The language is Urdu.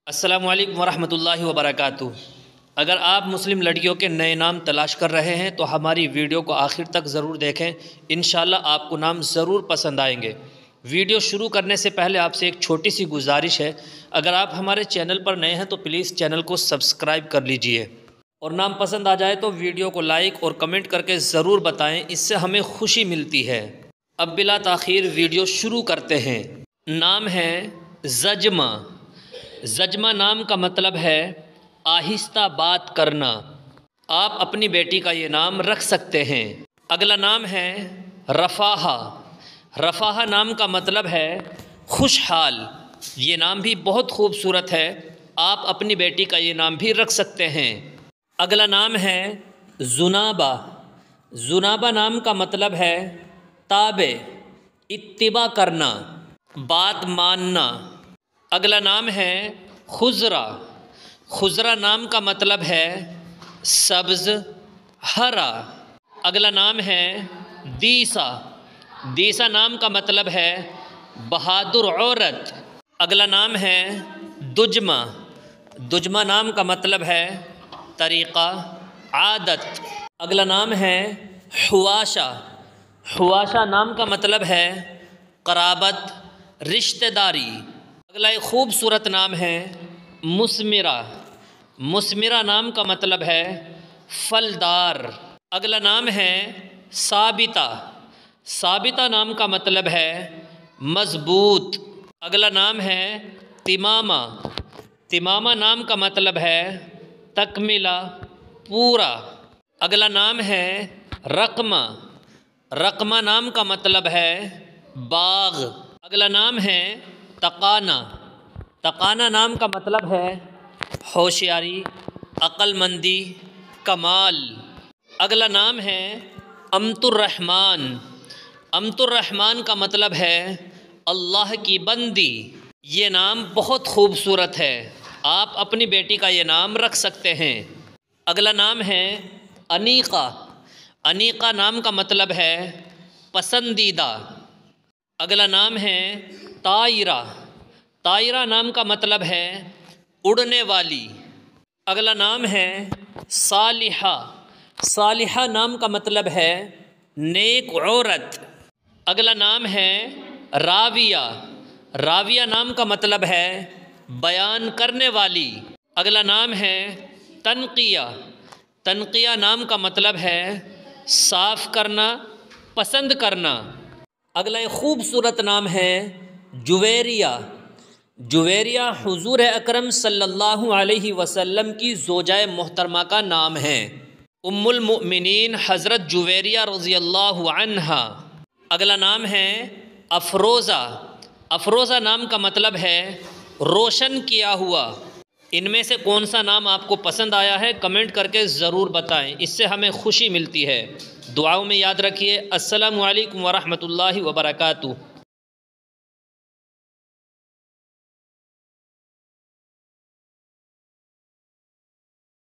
السلام علیکم ورحمۃ اللہ وبرکاتہ۔ اگر آپ مسلم لڑکیوں کے نئے نام تلاش کر رہے ہیں تو ہماری ویڈیو کو آخر تک ضرور دیکھیں، انشاءاللہ آپ کو نام ضرور پسند آئیں گے۔ ویڈیو شروع کرنے سے پہلے آپ سے ایک چھوٹی سی گزارش ہے، اگر آپ ہمارے چینل پر نئے ہیں تو پلیز چینل کو سبسکرائب کر لیجئے، اور نام پسند آ جائے تو ویڈیو کو لائک اور کمنٹ کر کے ضرور بتائیں، اس سے ہمیں خوشی ملتی ہے۔ اب بلا تاخیر ویڈیو شروع کرتے ہیں۔ نام ہے زجمہ۔ زجمہ نام کا مطلب ہے آہستہ بات کرنا۔ آپ اپنی بیٹی کا یہ نام رکھ سکتے ہیں۔ اگلا نام ہے رفاہہ۔ رفاہہ نام کا مطلب ہے خوشحال۔ یہ نام بھی بہت خوبصورت ہے، آپ اپنی بیٹی کا یہ نام بھی رکھ سکتے ہیں۔ اگلا نام ہے زنابہ۔ زنابہ نام کا مطلب ہے تابع، اتباع کرنا، بات ماننا۔ اگلا نام ہے خضرہ۔ خضرہ نام کا مطلب ہے سبز، ہرا۔ اگلا نام ہے دیسا۔ دیسا نام کا مطلب ہے بہادر عورت۔ اگلا نام ہے دجمہ۔ دجمہ نام کا مطلب ہے طریقہ، عادت۔ اگلا نام ہے حواشہ۔ حواشہ نام کا مطلب ہے قرابت، رشتہ داری۔ اگلا ایک خوبصورت نام ہے مثمرہ۔ مثمرہ نام کا مطلب ہے پھلدار۔ اگلا نام ہے ثابتہ۔ ثابتہ نام کا مطلب ہے مضبوط۔ اگلا نام ہے تمامہ۔ تمامہ نام کا مطلب ہے تکملہ، پورا۔ اگلا نام ہے رقمہ۔ رقمہ نام کا مطلب ہے باغ۔ اگلا نام ہے تقانہ۔ تقانہ نام کا مطلب ہے ہوشیاری، عقل مندی، کمال۔ اگلا نام ہے امت الرحمن۔ امت الرحمن کا مطلب ہے اللہ کی بندی۔ یہ نام بہت خوبصورت ہے، آپ اپنی بیٹی کا یہ نام رکھ سکتے ہیں۔ اگلا نام ہے انیقہ۔ انیقہ نام کا مطلب ہے پسندیدہ۔ اگلا نام ہے طائرہ۔ طائرہ نام کا مطلب ہے اڑنے والی۔ اگلا نام ہے صالحہ۔ صالحہ نام کا مطلب ہے نیک عورت۔ اگلا نام ہے راویہ۔ راویہ نام کا مطلب ہے بیان کرنے والی۔ اگلا نام ہے تنقیہ۔ تنقیہ نام کا مطلب ہے صاف کرنا، پسند کرنا۔ اگلا ایک خوبصورت نام ہے جویریہ۔ جویریہ حضور اکرم صلی اللہ علیہ وسلم کی زوجہ محترمہ کا نام ہے، ام المؤمنین حضرت جویریہ رضی اللہ عنہا۔ اگلا نام ہے افروزہ۔ افروزہ نام کا مطلب ہے روشن کیا ہوا۔ ان میں سے کون سا نام آپ کو پسند آیا ہے کمنٹ کر کے ضرور بتائیں، اس سے ہمیں خوشی ملتی ہے۔ دعاؤں میں یاد رکھیے۔ السلام علیکم ورحمۃ اللہ وبرکاتہ۔